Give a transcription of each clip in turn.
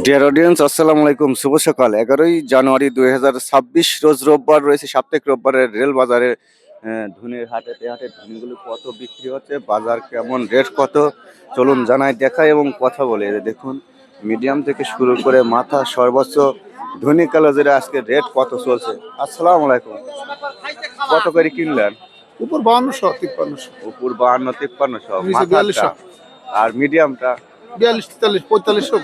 Dear audience, আসসালামু আলাইকুম। শুভ সকাল। 11ই জানুয়ারি 2026 রোজ রোববার রয়েছে, সাপ্তাহিক রোববারের রেল বাজারে ধুনের হাটেতে হাটে ধুনিগুলো কত বিক্রি হচ্ছে, বাজার কেমন, রেট কত, চলুন জানাই, দেখাই এবং কথা বলে। দেখুন, মিডিয়াম থেকে শুরু করে মাথা সর্বোচ্চ ধনী কালোজিরা আজকে রেট কত চলছে। আসসালামু আলাইকুম। কত করে কিনলেন? উপর 5200 5300 উপর 52-5300, নিচে 4200 আর মিডিয়ামটা 42 43 4500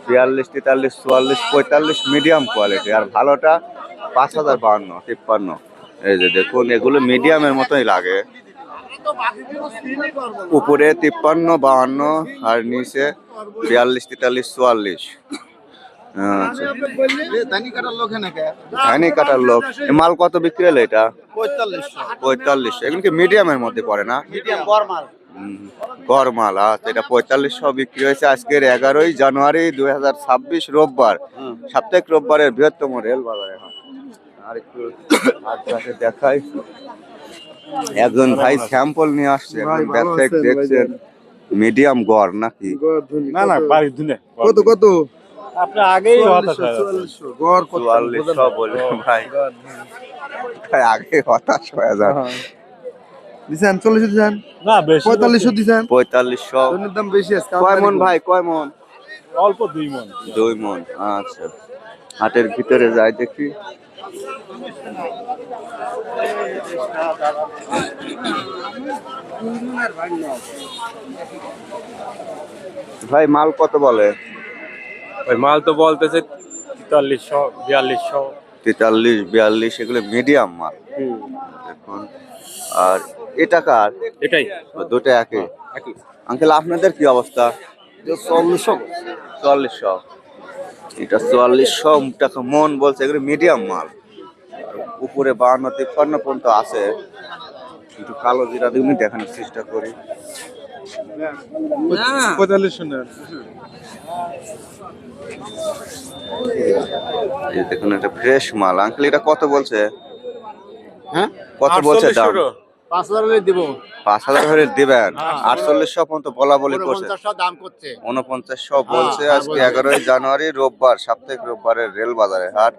42, 43, 44, 45 মিডিয়াম কোয়ালিটি, আর ভালোটা 5052-53। এই যে দেখুন, এগুলো মিডিয়ামের মতোই লাগে। উপরে 53-52 আর নিচে 42, 43, 44। আচ্ছা, ধানি কাটার লোক। এ মাল কত বিক্রি হলো এটা? 4500। এগুলো কি মিডিয়ামের মধ্যে পড়ে না? গরমাল। আচ্ছা, এটা 4500 বিক্রি হয়েছে আজকের 11ই জানুয়ারি 2026 রোববার, সাপ্তাহিক রোববারের বৃহত্তম রেল বাজারে। আর একটু আজকে দেখাই, একজন ভাই স্যাম্পল নিয়ে আসছে, ব্যবসায়িক দেখছেন। মিডিয়াম গড় নাকি? না না, বাড়ি ধুনে কত কত আপনি আগেই হতাশ হয়ে গেছেন। 4400 গড় কত 4400 বলে ভাই, আগে হতাশ হয়ে যান। দিছেন 40 দিছেন না বেশি 4500 দিছেন 4500। ধনের দাম বেশি আছে কয় মন ভাই, কয় মন? অল্প 2 মণ। 2 মন। আচ্ছা, হাটের ভিতরে যাই দেখি। ভাই মাল কত বলে? ওই মাল তো বলতেছে 4300 4200। 43, 42 এগুলো মিডিয়াম মাল। দেখুন, আর এটা কার? এটাই দুটো একই। একই। আঙ্কেল, আপনাদের কি অবস্থা? 4400। এটা 4400 টাকা মন বলছে, এগুলো মিডিয়াম মাল। আর উপরে 52-53 পর্যন্ত আছে। একটু কালো জিরা দিন দেখানোর চেষ্টা করি। 4500 না এই দেখুন, এটা ফ্রেশ মাল। আঙ্কেল, এটা কত বলছে? হ্যাঁ কত বলছে দাম? 5000 হলে দেব। 5000 হলে দিবেন? 4800 পর্যন্ত বলা বলি করছে। 4900 দাম করছে। 4900 বলছে আজকে 11ই জানুয়ারি রোববার, সাপ্তাহিক রোববারের রেল বাজারে হাট।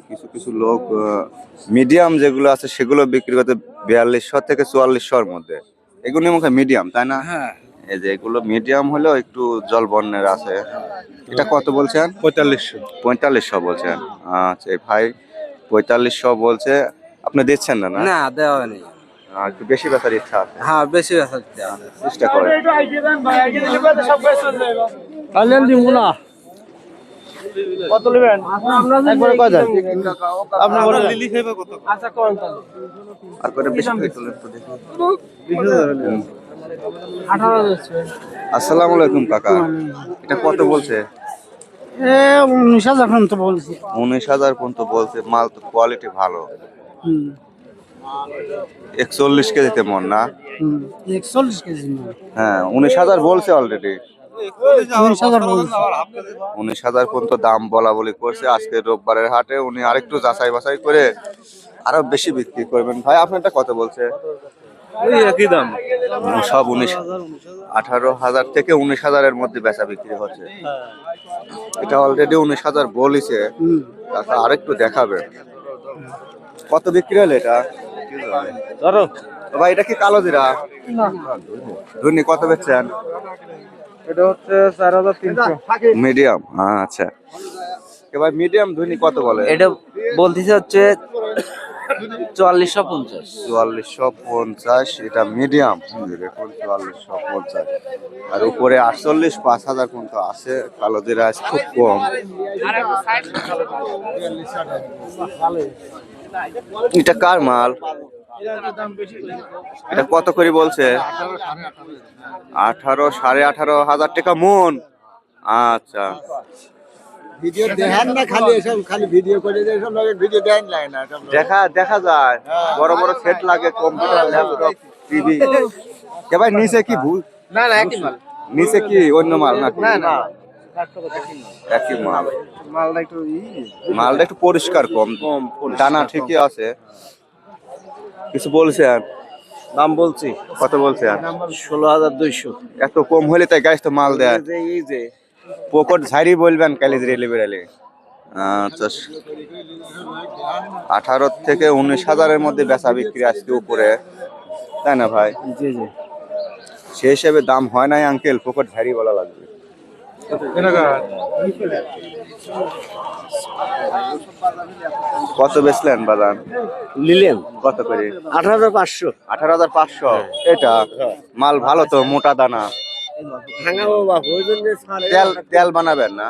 কিছু কিছু লোক মিডিয়াম যেগুলো আছে সেগুলো বিক্রি করতে 4200 থেকে 4400 মধ্যে। এগুলো মুখে মিডিয়াম, তাই না? হ্যাঁ এই যে এগুলো মিডিয়াম হলেও একটু জল বর্ণের আছে। এটা কত বলছেন? 4500 4500 বলছেন। আচ্ছা, এই ভাই 4500 বলছে। আপনি দিচ্ছেন না? না, না দেওয়া নেই। একটু বেশি বেচার ইচ্ছা আছে, হ্যাঁ বেশি বেচা চেষ্টা করেন। কত নেবেন একবার কয় দেন আপনি বলেন আচ্ছা কোন আর করে বেশি করে তোলেন তো দেখি। 18 আসসালামু আলাইকুম কাকা, এটা কত বলছে? 19,000 পর্যন্ত বলছি। 19,000 পর্যন্ত বলছে। মাল তো কোয়ালিটি ভালো। 41 কেজিতে মন না? 41 কেজি হ্যাঁ, 19,000 বলছে অলরেডি। 19,000 বলছি। 19,000 পর্যন্ত দাম বলা বলি করছে আজকে রোববারের হাটে। উনি আরেকটু যাচাই বাছাই করে আরো বেশি বিক্রি করবেন। ভাই, আপনারটা কত বলছে? ওই একই দাম। সব 18,000 থেকে 19,000-এর মধ্যে বেচা বিক্রি হচ্ছে। এটা অলরেডি 19,000 বলিছে। কাকা আরেকটু দেখাবেন। কত বিক্রি হলো এটা? ধরো ভাই, এটা কি কালো জিরা? ধুনি কত বেচছেন? এটা হচ্ছে 4300 মিডিয়াম। আচ্ছা, এবার মিডিয়াম ধুনি কত বলে? এটা বলতেছে হচ্ছে 4450। 4450। এটা মিডিয়াম। দেখুন, 4450। আর উপরে 48, 5000 পর্যন্ত আছে। কালো জিরা খুব কম। এটা কার মাল? এটা কত করে বলছে? 18, 18,500 টাকা মন। আচ্ছা, ভিডিও দেখেন না, খালি এসব খালি ভিডিও করে দেয়, সব লোকে ভিডিও দেন লাগে না সব লোক। দেখা যায়। বড় বড় সেট লাগে, কম্পিউটার, ল্যাপটপ, টিভি। ভাই, নিচে কি ভুল? না না একই মাল, নিচে কি অন্য মাল নাকি? না না একই মাল। মালটা একটু মালটা একটু পরিষ্কার, কম দানা ঠিকই আছে। কিছু বলছেন? দাম বলছি কত বলছে আর 16,200। এত কম হলে তাই গাছ তো মাল দেয় এই যে পকট ঝাড়ি বলবেন কালিজ রেলে বেড়ালে। আচ্ছা 18 থেকে 19,000-এর মধ্যে বেচা বিক্রি আসছে উপরে, তাই না ভাই? জি জি সেই হিসেবে দাম হয় নাই আঙ্কেল, পকট ঝাড়ি বলা লাগবে। কত বেচলেন বাদাম? নিলেন কত করে? 18,500। 18,500। এটা মাল ভালো তো, মোটা দানা। ভাঙাবো বাপ ওই জন্য তেল তেল বানাবেন না?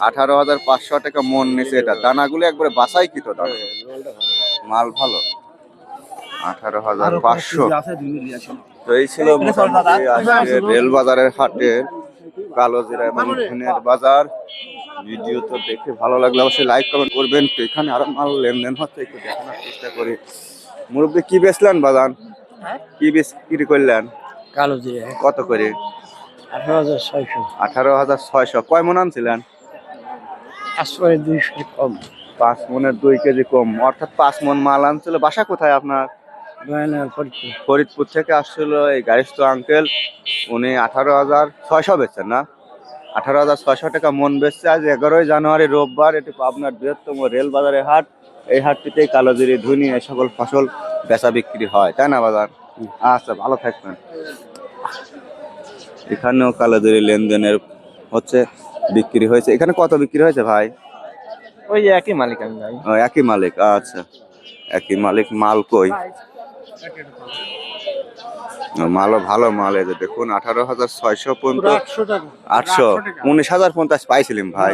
18,500 টাকা মন নিছে। এটা দানাগুলো একবারে বাসাই কি তো দানা, মাল ভালো। 18,500। তো এই ছিল মোটামুটি আজকে রেল বাজারের হাটের কালোজিরা এবং ধনের বাজার। ভিডিও তো দেখে ভালো লাগলে অবশ্যই লাইক কমেন্ট করবেন। তো এখানে আরো মাল লেনদেন হচ্ছে, একটু দেখানোর চেষ্টা করি। মুরব্বী কি বেচলেন বাজান? কি বিক্রি করলেন? কালো জিরা কত করে? 18,600 18,600। কয় মন আনছিলেন? 5,200 কম 5 মনের 2 কেজি কম, অর্থাৎ 5 মন মাল আনছিল। বাসা কোথায় আপনার? ফরিদপুর থেকে আসছিল এই গাড়িস্থ আঙ্কেল। উনি 18,600 বেচছেন না? 18,600 টাকা মন বেচছে। আজ 11ই জানুয়ারি রোববার, এটি পাবনার বৃহত্তম রেল বাজারের হাট। এই হাটটিতেই কালোজিরি, ধুনি এই সকল ফসল বেচা বিক্রি হয়, তাই না বাজার? আচ্ছা, ভালো থাকবেন। এখানেও কালোজিরি লেনদেনের হচ্ছে, বিক্রি হয়েছে। এখানে কত বিক্রি হয়েছে ভাই? ওই একই মালিক আমি ভাই। ও, একই মালিক। আচ্ছা, একই মালিক। মাল কই? মালও ভালো মাল। এই যে দেখুন 18,600 পর্যন্ত, 800 19,000 পর্যন্ত পাইছিলাম ভাই।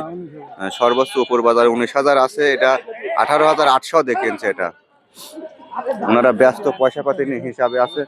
সর্বোচ্চ উপর বাজার 19,000 আছে। এটা 18,800 দেখেনছে। এটা ওনারা ব্যস্ত, পয়সা পাতি নিয়ে হিসাবে আছে।